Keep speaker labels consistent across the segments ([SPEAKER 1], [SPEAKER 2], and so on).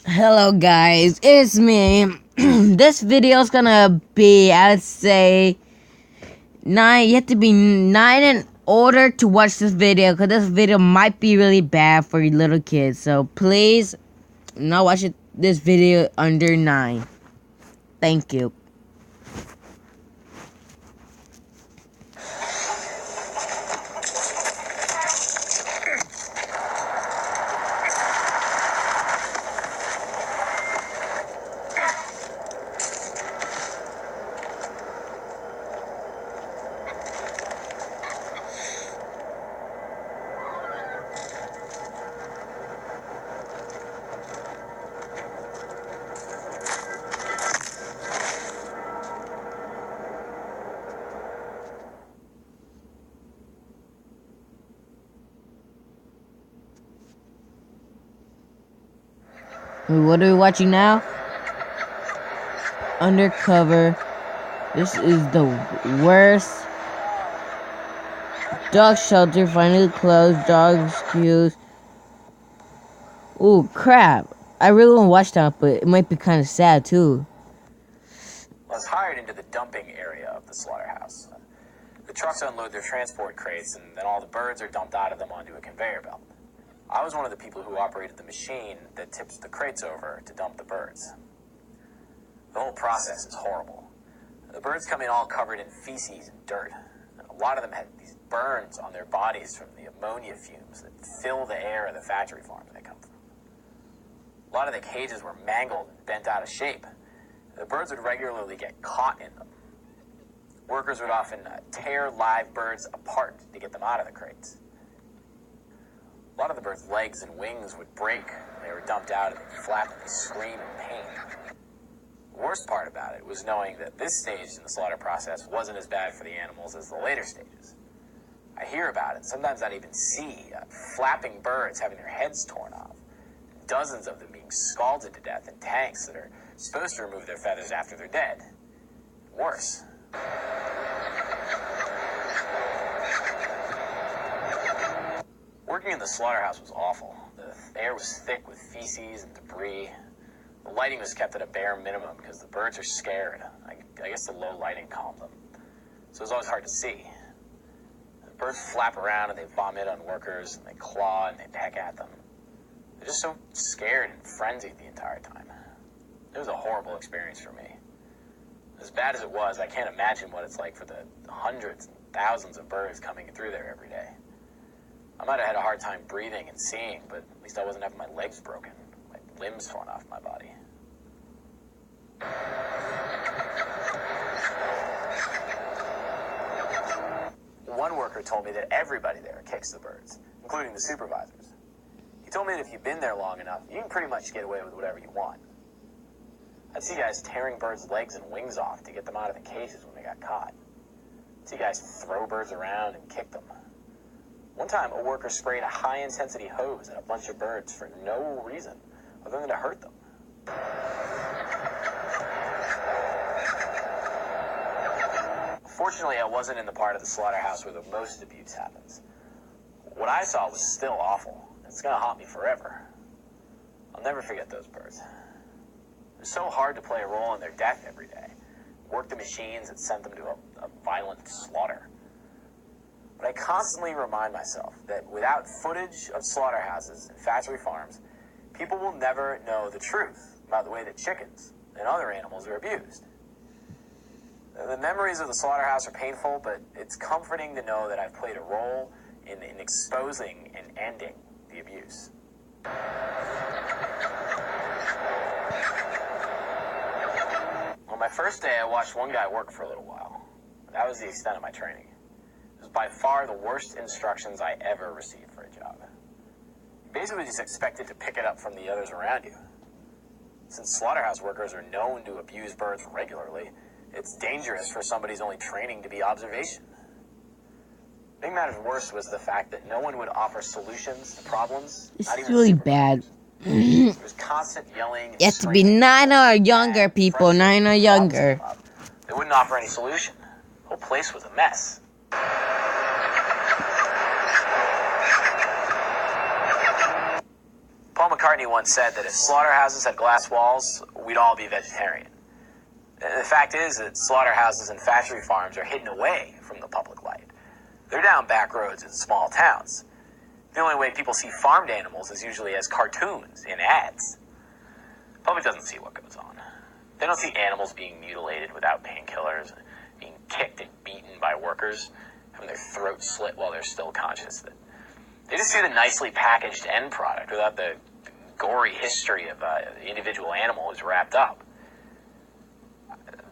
[SPEAKER 1] Hello guys, it's me. This video is gonna be, I'd say, 9. You have to be 9 in order to watch this video, because this video might be really bad for you little kids. So please, not watch this video under 9. Thank you. What are we watching now? Undercover. This is the worst. Dog shelter finally closed. Dogs queues. Ooh, crap. I really want to watch that, but it might be kind of sad, too.
[SPEAKER 2] I was hired into the dumping area of the slaughterhouse. The trucks unload their transport crates, and then all the birds are dumped out of them onto a conveyor belt. I was one of the people who operated the machine that tips the crates over to dump the birds. The whole process is horrible. The birds come in all covered in feces and dirt. And a lot of them had these burns on their bodies from the ammonia fumes that fill the air of the factory farms they come from. A lot of the cages were mangled and bent out of shape. The birds would regularly get caught in them. Workers would often tear live birds apart to get them out of the crates. A lot of the birds' legs and wings would break when they were dumped out, and they'd flap and scream in pain. The worst part about it was knowing that this stage in the slaughter process wasn't as bad for the animals as the later stages. I hear about it. Sometimes I'd even see flapping birds having their heads torn off. Dozens of them being scalded to death in tanks that are supposed to remove their feathers after they're dead. Worse. Working in the slaughterhouse was awful. The air was thick with feces and debris. The lighting was kept at a bare minimum because the birds are scared. I guess the low lighting calmed them. So it was always hard to see. The birds flap around and they vomit on workers, and they claw and they peck at them. They're just so scared and frenzied the entire time. It was a horrible experience for me. As bad as it was, I can't imagine what it's like for the hundreds and thousands of birds coming through there every day. I might have had a hard time breathing and seeing, but at least I wasn't having my legs broken, my limbs torn off my body. One worker told me that everybody there kicks the birds, including the supervisors. He told me that if you've been there long enough, you can pretty much get away with whatever you want. I'd see guys tearing birds' legs and wings off to get them out of the cages when they got caught. I'd see guys throw birds around and kick them. One time, a worker sprayed a high-intensity hose at a bunch of birds for no reason other than to hurt them. Fortunately, I wasn't in the part of the slaughterhouse where the most abuse happens. What I saw was still awful. It's going to haunt me forever. I'll never forget those birds. It was so hard to play a role in their death every day. Work the machines that sent them to a violent slaughter. But I constantly remind myself that without footage of slaughterhouses and factory farms, people will never know the truth about the way that chickens and other animals are abused. The memories of the slaughterhouse are painful, but it's comforting to know that I've played a role in exposing and ending the abuse. On my first day, I watched one guy work for a little while. That was the extent of my training. It was by far the worst instructions I ever received for a job. You basically just expected to pick it up from the others around you. Since slaughterhouse workers are known to abuse birds regularly, it's dangerous for somebody's only training to be observation. What made matters worse was the fact that no one would offer solutions to problems.
[SPEAKER 1] This is really bad.
[SPEAKER 2] There was constant yelling and
[SPEAKER 1] You have to be 9 or younger, people. 9 or younger.
[SPEAKER 2] They wouldn't offer any solution. The whole place was a mess. Paul McCartney once said that if slaughterhouses had glass walls, we'd all be vegetarian. The fact is that slaughterhouses and factory farms are hidden away from the public light. They're down back roads in small towns. The only way people see farmed animals is usually as cartoons in ads. The public doesn't see what goes on. They don't see animals being mutilated without painkillers, being kicked and beaten by workers, having their throats slit while they're still conscious. They just see the nicely packaged end product without the gory history of the individual animal who's wrapped up.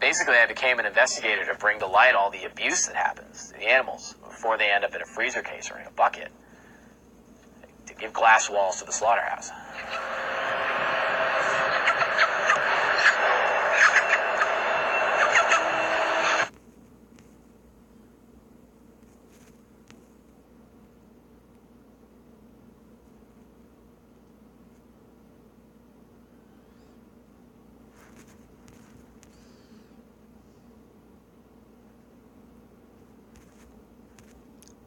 [SPEAKER 2] Basically, I became an investigator to bring to light all the abuse that happens to the animals before they end up in a freezer case or in a bucket. To give glass walls to the slaughterhouse.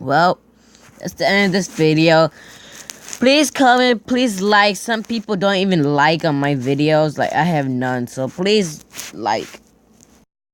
[SPEAKER 1] Well, that's the end of this video. Please comment, please like. Some people don't even like on my videos. Like, I have none, so please like.